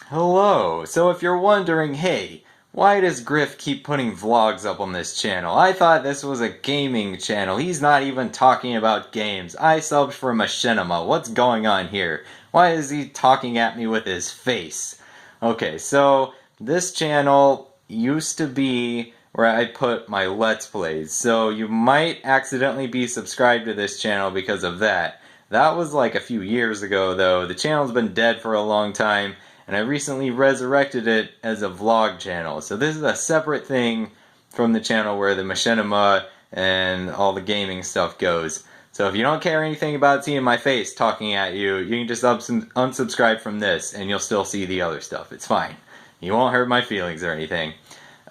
Hello! So if you're wondering, hey, why does Griff keep putting vlogs up on this channel? I thought this was a gaming channel. He's not even talking about games. I subbed for Machinima. What's going on here? Why is he talking at me with his face? Okay, so this channel used to be where I put my Let's Plays. So you might accidentally be subscribed to this channel because of that. That was like a few years ago though. The channel's been dead for a long time, and I recently resurrected it as a vlog channel. So this is a separate thing from the channel where the machinima and all the gaming stuff goes. So if you don't care anything about seeing my face talking at you, you can just unsubscribe from this and you'll still see the other stuff. It's fine. You won't hurt my feelings or anything.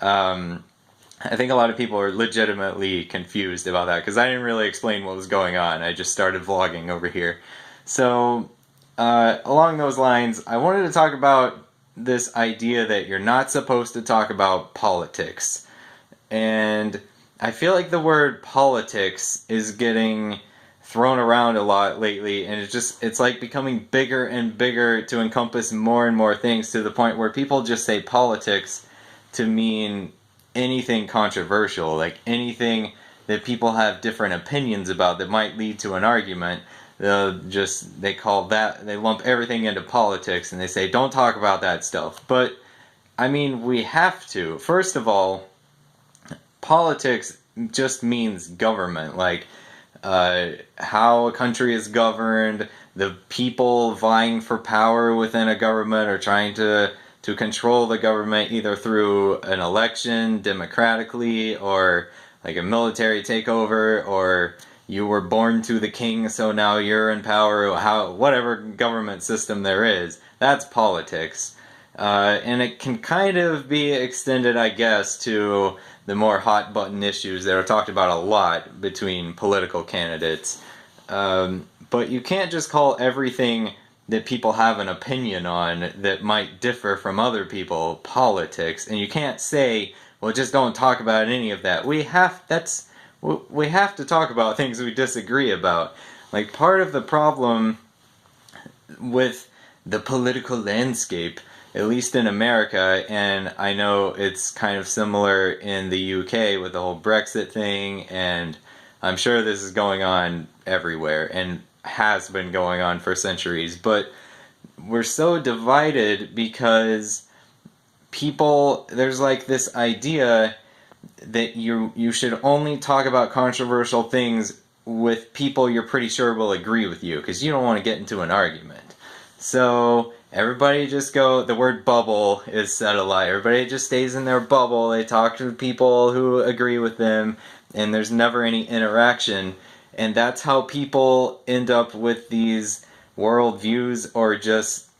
I think a lot of people are legitimately confused about that because I didn't really explain what was going on. I just started vlogging over here. So along those lines, I wanted to talk about this idea that you're not supposed to talk about politics. And I feel like the word politics is getting thrown around a lot lately, and it's like becoming bigger and bigger to encompass more and more things, to the point where people just say politics to mean anything controversial, like anything that people have different opinions about that might lead to an argument. They call that, they lump everything into politics and they say don't talk about that stuff. But I mean, we have to. First of all, politics just means government, like how a country is governed, the people vying for power within a government or trying to control the government either through an election democratically or like a military takeover, or you were born to the king so now you're in power, whatever government system there is. That's politics. And it can kind of be extended, I guess, to the more hot button issues that are talked about a lot between political candidates. But you can't just call everything that people have an opinion on that might differ from other people politics, and you can't say, well, just don't talk about any of that. We have to talk about things we disagree about. Like, part of the problem with the political landscape, at least in America, and I know it's kind of similar in the UK with the whole Brexit thing, and I'm sure this is going on everywhere and has been going on for centuries, but we're so divided because there's like this idea that you should only talk about controversial things with people you're pretty sure will agree with you, because you don't want to get into an argument. So everybody the word bubble is set a lie. Everybody just stays in their bubble. They talk to people who agree with them, and there's never any interaction. And that's how people end up with these worldviews, or just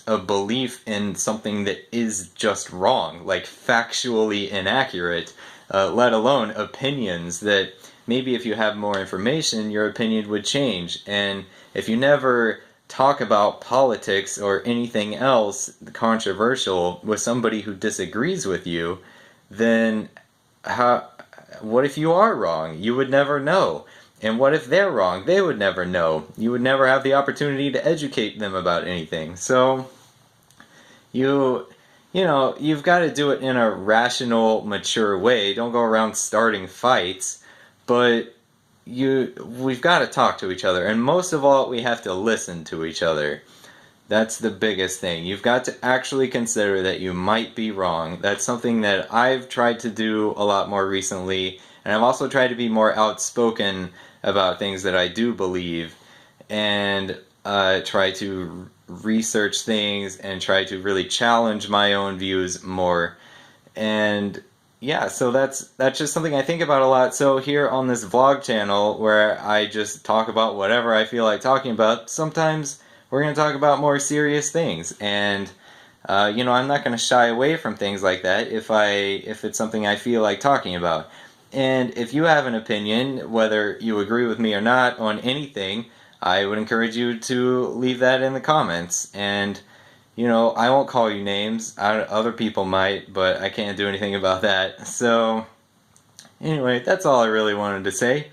a belief in something that is just wrong, like factually inaccurate, let alone opinions that maybe if you have more information, your opinion would change. And if you never talk about politics or anything else controversial with somebody who disagrees with you, then what if you are wrong? You would never know. And what if they're wrong? They would never know. You would never have the opportunity to educate them about anything. So you've got to do it in a rational, mature way. Don't go around starting fights, but we've got to talk to each other, and most of all, we have to listen to each other. That's the biggest thing. You've got to actually consider that you might be wrong. That's something that I've tried to do a lot more recently, and I've also tried to be more outspoken about things that I do believe, and try to research things and try to really challenge my own views more. And yeah, so that's just something I think about a lot. So here on this vlog channel, where I just talk about whatever I feel like talking about, sometimes we're going to talk about more serious things. And I'm not going to shy away from things like that if it's something I feel like talking about. And if you have an opinion, whether you agree with me or not on anything, I would encourage you to leave that in the comments. And I won't call you names. Other people might, but I can't do anything about that. So anyway, that's all I really wanted to say.